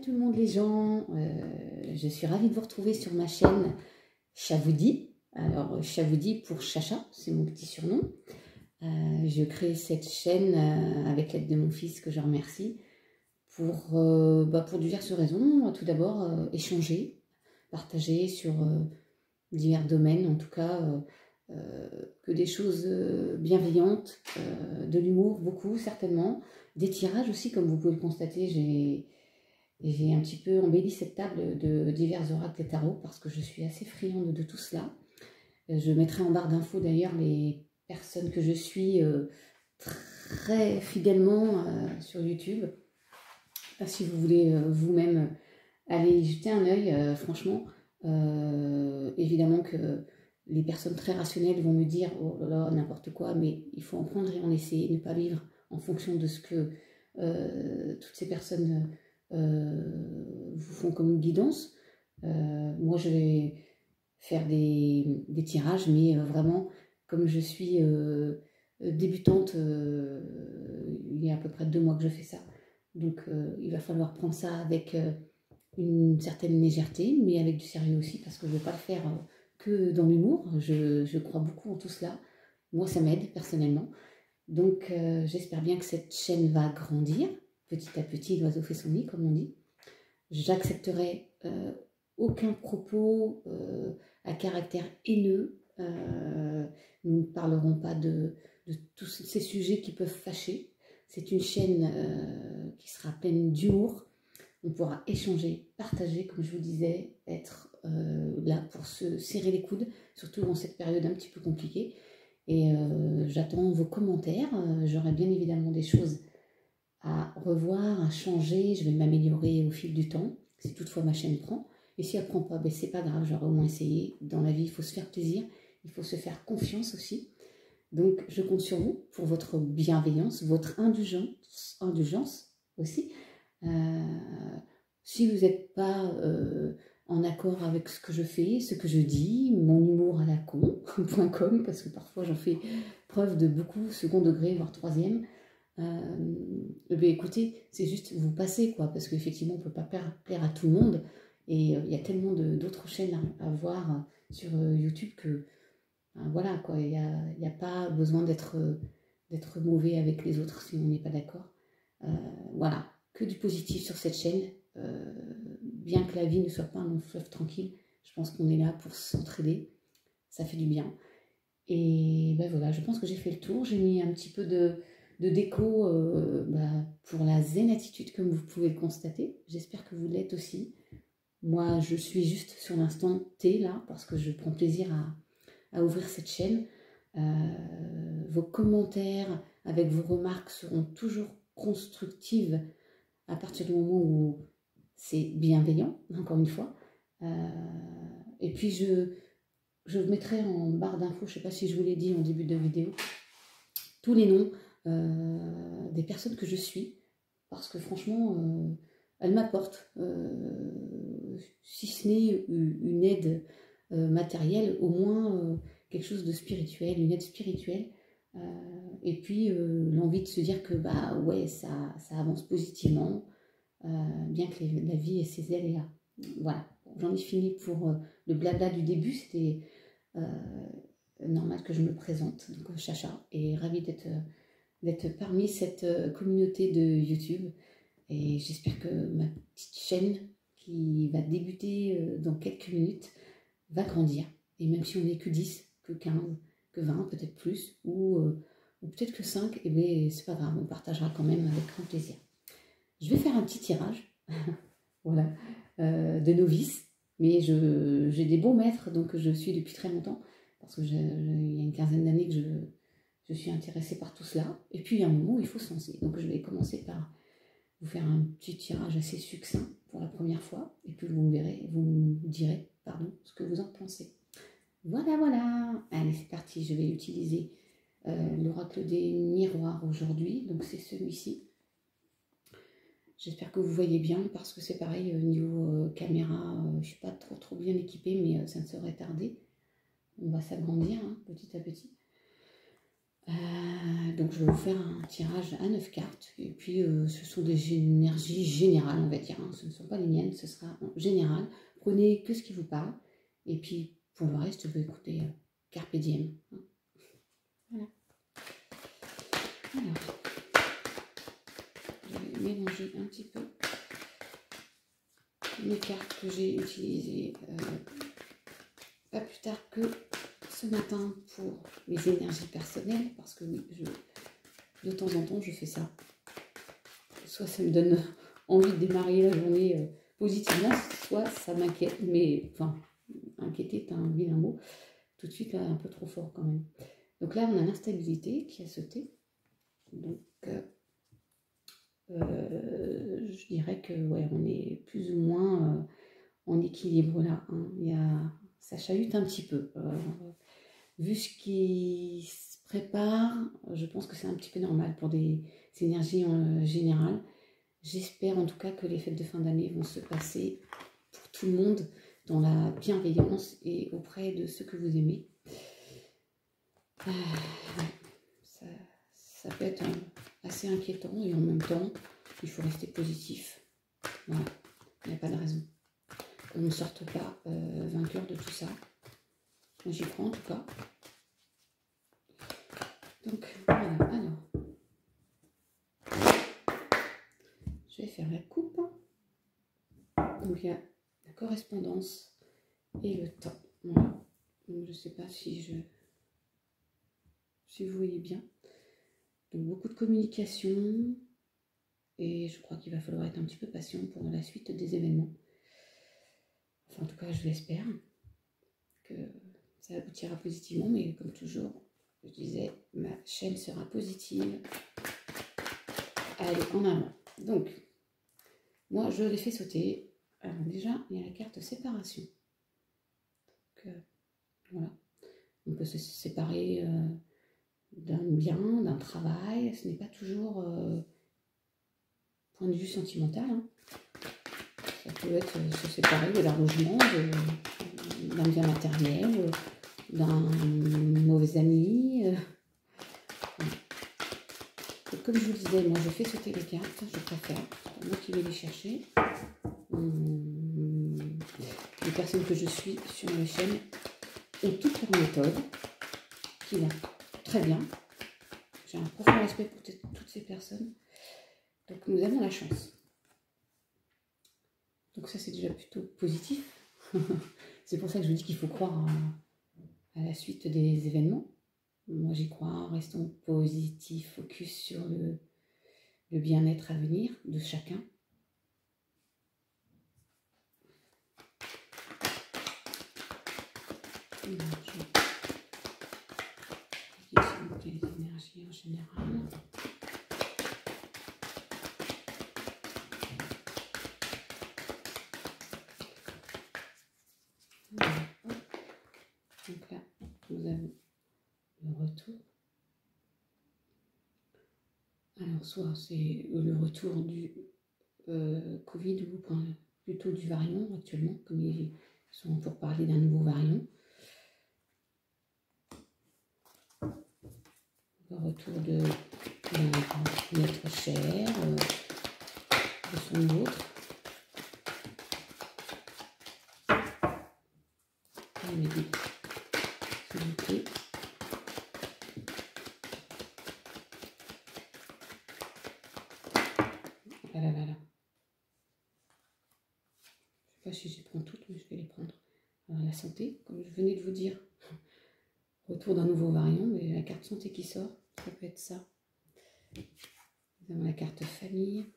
tout le monde les gens, je suis ravie de vous retrouver sur ma chaîne Chavoudi. Alors Chavoudi pour Chacha, c'est mon petit surnom. Je crée cette chaîne avec l'aide de mon fils que je remercie pour diverses raisons. Tout d'abord échanger, partager sur divers domaines, en tout cas que des choses bienveillantes, de l'humour beaucoup certainement, des tirages aussi comme vous pouvez le constater. J'ai un petit peu embelli cette table de divers oracles et tarots parce que je suis assez friande de tout cela. Je mettrai en barre d'infos d'ailleurs les personnes que je suis très fidèlement sur YouTube. Si vous voulez vous-même aller y jeter un œil, franchement, évidemment que les personnes très rationnelles vont me dire « Oh là là, n'importe quoi », mais il faut en prendre et en laisser, ne pas vivre en fonction de ce que toutes ces personnes vous font comme une guidance. Moi, je vais faire des tirages, mais vraiment, comme je suis débutante, il y a à peu près 2 mois que je fais ça. Donc, il va falloir prendre ça avec une certaine légèreté, mais avec du sérieux aussi, parce que je ne veux pas le faire que dans l'humour. Je crois beaucoup en tout cela. Moi, ça m'aide personnellement. Donc, j'espère bien que cette chaîne va grandir. Petit à petit, l'oiseau fait son nid, comme on dit. J'accepterai aucun propos à caractère haineux. Nous ne parlerons pas de tous ces sujets qui peuvent fâcher. C'est une chaîne qui sera pleine d'humour. On pourra échanger, partager, comme je vous disais, être là pour se serrer les coudes, surtout dans cette période un petit peu compliquée. Et j'attends vos commentaires. J'aurai bien évidemment des choses à revoir, à changer. Je vais m'améliorer au fil du temps, si toutefois ma chaîne prend. Et si elle ne prend pas, ben c'est pas grave, j'aurai au moins essayé. Dans la vie, il faut se faire plaisir, il faut se faire confiance aussi. Donc, je compte sur vous pour votre bienveillance, votre indulgence aussi. Si vous n'êtes pas en accord avec ce que je fais, ce que je dis, mon humour à la con.com, parce que parfois j'en fais preuve de beaucoup second degré, voire troisième, ben écoutez, c'est juste vous passez, quoi, parce qu'effectivement on ne peut pas plaire à tout le monde, et il y a tellement d'autres chaînes à voir sur YouTube que voilà, quoi, il n'y a pas besoin d'être mauvais avec les autres si on n'est pas d'accord. Voilà, que du positif sur cette chaîne. Bien que la vie ne soit pas un long fleuve tranquille, je pense qu'on est là pour s'entraider, ça fait du bien. Et ben voilà, je pense que j'ai fait le tour. J'ai mis un petit peu de déco pour la zen attitude, comme vous pouvez le constater. J'espère que vous l'êtes aussi. Moi, je suis juste sur l'instant T là, parce que je prends plaisir à ouvrir cette chaîne. Vos commentaires avec vos remarques seront toujours constructives à partir du moment où c'est bienveillant, encore une fois. Et puis je mettrai en barre d'infos, je ne sais pas si je vous l'ai dit en début de vidéo, tous les noms des personnes que je suis, parce que franchement, elles m'apportent, si ce n'est une aide matérielle, au moins quelque chose de spirituel, une aide spirituelle. Et puis l'envie de se dire que bah ouais, ça avance positivement, bien que la vie ait ses aléas. Voilà, j'en ai fini pour le blabla du début. C'était normal que je me présente, donc Chacha, et ravie d'être parmi cette communauté de YouTube. Et j'espère que ma petite chaîne qui va débuter dans quelques minutes va grandir. Et même si on n'est que 10, que 15, que 20, peut-être plus, ou peut-être que 5, et bien c'est pas grave, on partagera quand même avec grand plaisir. Je vais faire un petit tirage, voilà, de novice, mais j'ai des bons maîtres, donc je suis depuis très longtemps, parce que il y a une quinzaine d'années que je suis intéressée par tout cela, et puis il y a un moment où il faut se lancer. Donc je vais commencer par vous faire un petit tirage assez succinct pour la première fois, et puis vous me direz, pardon, ce que vous en pensez. Voilà, voilà. Allez, c'est parti. Je vais utiliser l'oracle des miroirs aujourd'hui. Donc, c'est celui-ci. J'espère que vous voyez bien parce que c'est pareil, niveau caméra, je ne suis pas trop bien équipée, mais ça ne saurait tarder. On va s'agrandir petit à petit. Donc je vais vous faire un tirage à 9 cartes. Et puis ce sont des énergies générales, on va dire. Hein. Ce ne sont pas les miennes, ce sera en général. Prenez que ce qui vous parle. Et puis pour le reste, vous écoutez Carpe Diem. Hein. Voilà. Alors, je vais mélanger un petit peu les cartes que j'ai utilisées pas plus tard que ce matin pour les énergies personnelles, parce que oui, de temps en temps, je fais ça. Soit ça me donne envie de démarrer la journée positivement, soit ça m'inquiète, mais enfin, inquiéter est un vilain mot, tout de suite là, un peu trop fort quand même. Donc là, on a l'instabilité qui a sauté, donc je dirais que ouais, on est plus ou moins en équilibre là, hein. Ça chahute un petit peu. Vu ce qui se prépare, je pense que c'est un petit peu normal pour des énergies en général. J'espère en tout cas que les fêtes de fin d'année vont se passer pour tout le monde dans la bienveillance et auprès de ceux que vous aimez. Ça peut être assez inquiétant et en même temps, il faut rester positif. Voilà, il n'y a pas de raison. On ne sorte pas vainqueur de tout ça. J'y crois en tout cas. Donc voilà, alors. Je vais faire la coupe. Donc il y a la correspondance et le temps. Voilà. Donc je ne sais pas si vous voyez bien. Donc beaucoup de communication. Et je crois qu'il va falloir être un petit peu patient pour la suite des événements. Enfin en tout cas je l'espère. Que ça aboutira positivement. Mais comme toujours, je disais, ma chaîne sera positive. Allez, en avant. Donc, moi, je l'ai fait sauter. Alors déjà, il y a la carte séparation. Donc, voilà. On peut se séparer d'un bien, d'un travail. Ce n'est pas toujours point de vue sentimental. Hein. Ça peut être se séparer d'un logement, d'un bien matériel, d'un mauvais ami. Et comme je vous le disais, moi je fais sauter les cartes, je préfère. C'est moi qui vais les chercher. Les personnes que je suis sur ma chaîne ont toutes leurs méthodes, qui vont très bien. J'ai un profond respect pour toutes ces personnes. Donc nous avons la chance. Donc ça c'est déjà plutôt positif. C'est pour ça que je vous dis qu'il faut croire à la suite des événements. Moi j'y crois, restons positifs, focus sur le bien-être à venir de chacun. Les énergies en général. Donc là, nous avons le retour. Alors, soit c'est le retour du Covid ou plutôt du variant actuellement, comme ils sont pour parler d'un nouveau variant. Le retour de notre cher, de son autre. Voilà. Je ne sais pas si je les prends toutes, mais je vais les prendre. Alors, la santé, comme je venais de vous dire, retour d'un nouveau variant, mais la carte santé qui sort, ça peut être ça. Nous avons la carte famille.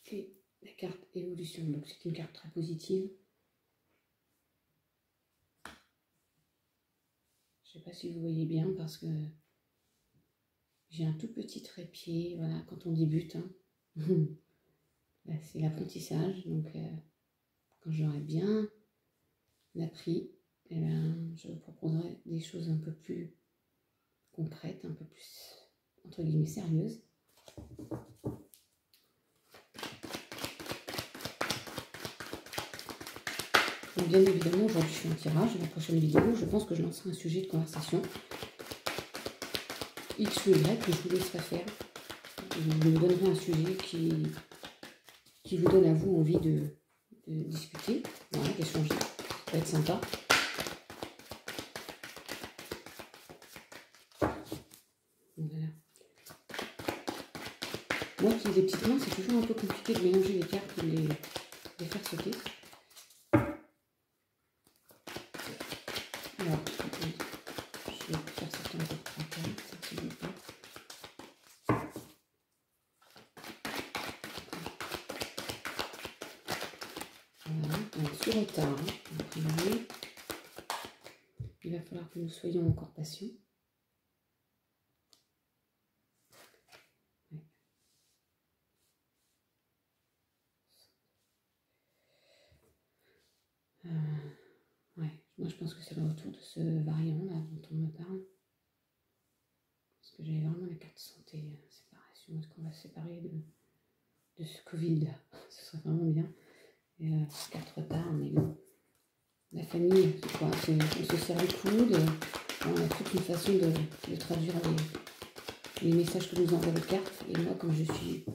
Et la carte évolution, donc c'est une carte très positive. Je ne sais pas si vous voyez bien parce que j'ai un tout petit trépied, voilà, quand on débute. Hein. Là, c'est l'apprentissage, donc quand j'aurai bien appris, eh ben, je vous proposerai des choses un peu plus concrètes, un peu plus, entre guillemets, sérieuses. Donc bien évidemment, aujourd'hui je fais un tirage. La prochaine vidéo, je pense que je lancerai un sujet de conversation. X ou Y que je vous laisserai faire. Je vous donnerai un sujet qui vous donne à vous envie de discuter, voilà, d'échanger. Ça va être sympa. Voilà. Moi qui ai des petites mains, c'est toujours un peu compliqué de mélanger les cartes et de les faire sauter. Alors, je vais faire sauter un peu de 3 cartes, ça s'il vous plaît. Voilà, on est sur retard, hein, a priori. Il va falloir que nous soyons encore patients. Ouais, moi je pense que c'est le retour de ce variant là dont on me parle. Parce que j'avais vraiment la carte santé, séparation. Est-ce qu'on va se séparer de ce Covid? Ce serait vraiment bien. Et, 4 retards, mais bon. La famille, c'est quoi? On se serre les coudes. On a toute une façon de traduire les messages que nous envoient les cartes. Et moi, comme je suis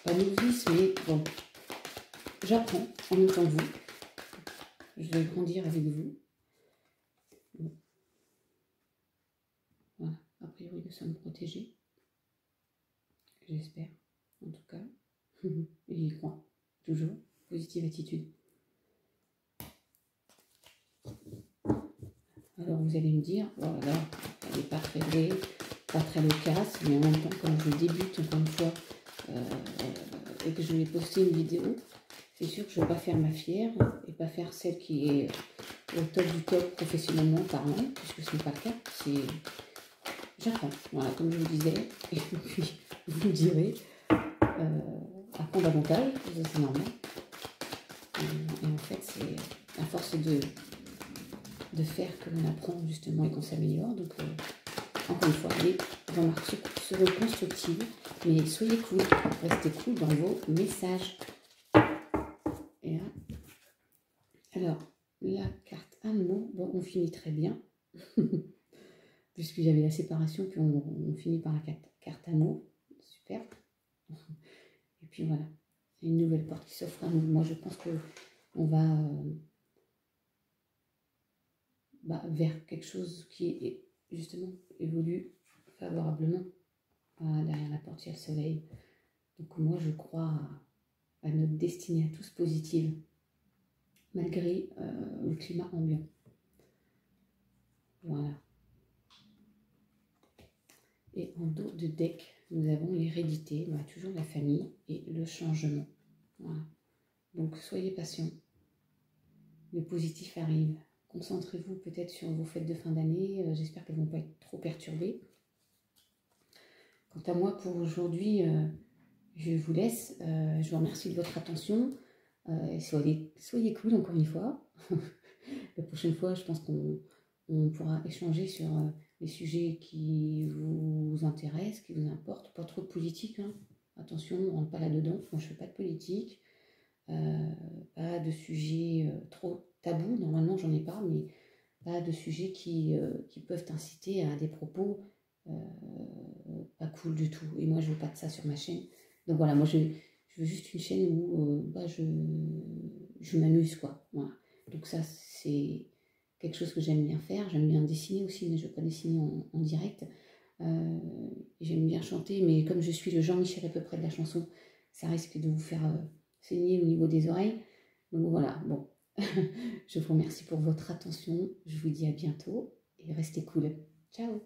pas novice, mais bon, j'apprends en même temps que vous. Je vais grandir avec vous. Bon. Voilà, a priori nous sommes protégés. J'espère, en tout cas. Et j'y crois, toujours. Positive attitude. Alors vous allez me dire, voilà, elle n'est pas très vraie, pas très loquace, mais en même temps, comme je débute encore une fois et que je vais poster une vidéo, c'est sûr que je ne vais pas faire ma fière et pas faire celle qui est au top du top professionnellement parlant, puisque ce n'est pas le cas. J'apprends, voilà, comme je vous disais, et puis vous me direz, apprendre davantage, c'est normal. Et en fait, c'est à force de faire que l'on apprend justement et qu'on s'améliore. Donc, encore une fois, les remarques seront constructives, mais soyez cool, restez cool dans vos messages. Et là, alors, la carte amour, bon, on finit très bien, puisque j'avais la séparation, puis on finit par la carte amour, super. Et puis voilà, il y a une nouvelle porte qui s'offre à nous. Moi, je pense que on va vers quelque chose qui justement évolue favorablement. Derrière la porte, il y a le soleil. Donc moi, je crois à notre destinée à tous positive, malgré le climat ambiant. Voilà. Et en dos de deck, nous avons l'hérédité, toujours la famille et le changement. Voilà. Donc soyez patients. Le positif arrive. Concentrez-vous peut-être sur vos fêtes de fin d'année. J'espère qu'elles ne vont pas être trop perturbées. Quant à moi, pour aujourd'hui, je vous laisse. Je vous remercie de votre attention. Soyez cool, encore une fois. La prochaine fois, je pense qu'on pourra échanger sur les sujets qui vous intéressent, qui vous importent. Pas trop de politique, hein. Attention, on ne rentre pas là-dedans. Moi, je ne fais pas de politique. Pas de sujets trop tabous. Normalement, j'en ai pas, mais pas de sujets qui peuvent inciter à des propos pas cool du tout. Et moi, je veux pas de ça sur ma chaîne. Donc voilà, moi, je veux juste une chaîne où je m'amuse, quoi. Voilà. Donc ça, c'est quelque chose que j'aime bien faire. J'aime bien dessiner aussi, mais je ne veux pas dessiner en direct. J'aime bien chanter, mais comme je suis le Jean-Michel à peu près de la chanson, ça risque de vous faire saigner au niveau des oreilles. Donc voilà, bon. Je vous remercie pour votre attention. Je vous dis à bientôt et restez cool. Ciao!